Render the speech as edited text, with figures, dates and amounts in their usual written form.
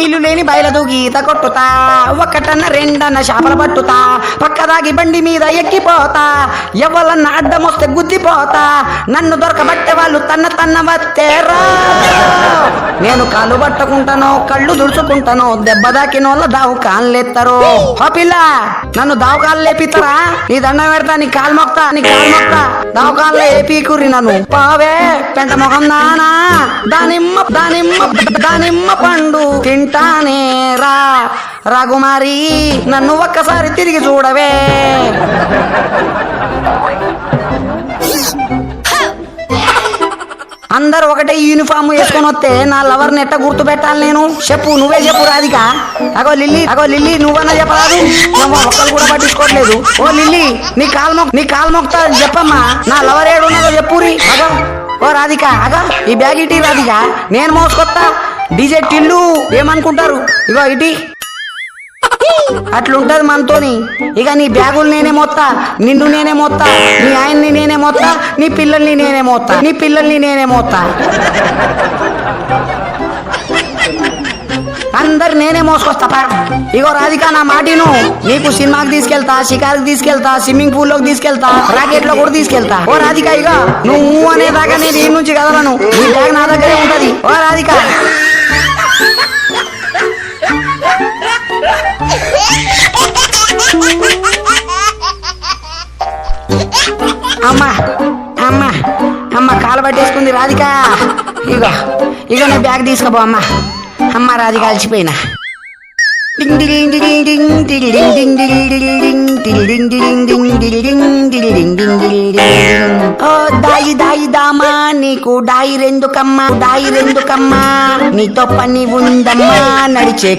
నీళ్లు లేని బయలదూగి ఈత కొట్టుతా, ఒక్కటన్న రెండన్న చేపలు పట్టుతా, పక్కదాగి బండి మీద ఎక్కిపోతా, ఎవరన్న అడ్డమొస్తే గుద్దిపోతా, నన్ను దొరకబట్టే వాళ్ళు తన్న వత్తేరా. నేను కాళ్ళు పట్టుకుంటాను, కళ్ళు దుడుచుకుంటాను, దెబ్బ దాకినోళ్ళ దావు కాళ్ళెత్తరు. ఓ పిల్ల, నన్ను దావకాళ్ళు లేపిస్తారా? నీ దండం పెడతా, నీ కాలు మొక్తా, దావకాళ్ళు ఏపీకురి నన్ను. పావే పెంట ముఖం నానా, దానిమ్మ పండు తింటానే రా. రాకుమారి, నన్ను ఒక్కసారి తిరిగి చూడవే. అందరు ఒకటే యూనిఫామ్ వేసుకొని వస్తే నా లవర్ నెట్ట గుర్తు పెట్టాలి నేను? చెప్పు, నువ్వే చెప్పు రాధిక. అగో లిల్లీ నువ్వన్నా చెప్పరాదు? ఒక్కరు కూడా పట్టించుకోవట్లేదు. ఓ లిల్లీ, నీ కాలు మొక్తా చెప్పమ్మా, నా లవర్ ఏడున్నదో చెప్పురి. అగో ఓ రాధిక, అగో ఈ బ్యాగ్ ఇటీ రాధిక, నేను మోసుకొత్తా. డీజే టిల్లు ఏమనుకుంటారు? ఇగో ఇటీ. అట్లుంటది మనతోని. ఇక నీ బ్యాగులు నేనే మోత్తా, నిన్ను నేనే మోత్తా, నీ ఆయన్ని నేనే మోత్తా, నీ పిల్లల్ని నేనే మోత్తా, అందరు నేనే మోసుకొస్తా. ఇగో రాధిక, నా మాటిను. నీకు సినిమాకి తీసుకెళ్తా, షికారుకి తీసుకెళ్తా, స్విమ్మింగ్ పూల్ లోకి తీసుకెళ్తా, రాకెట్ లో కూడా తీసుకెళ్తా. ఓ రాధిక, ఇక నువ్వు అనేదాకా నేను ఈ నుంచి కదలను. నీ బ్యాగ్ నా దగ్గరే ఉంటది. ఓ రాధిక. అమ్మ కాలు పట్టేసుకుంది రాధిక. ఇగో నీ బ్యాగ్ తీసుకుపో అమ్మ రాధిక, అలసిపోయినా. ఓ దాయి దామా, నీకు దాయి రెందుకమ్మా, నీతో పని ఉందమ్మా, నడిచే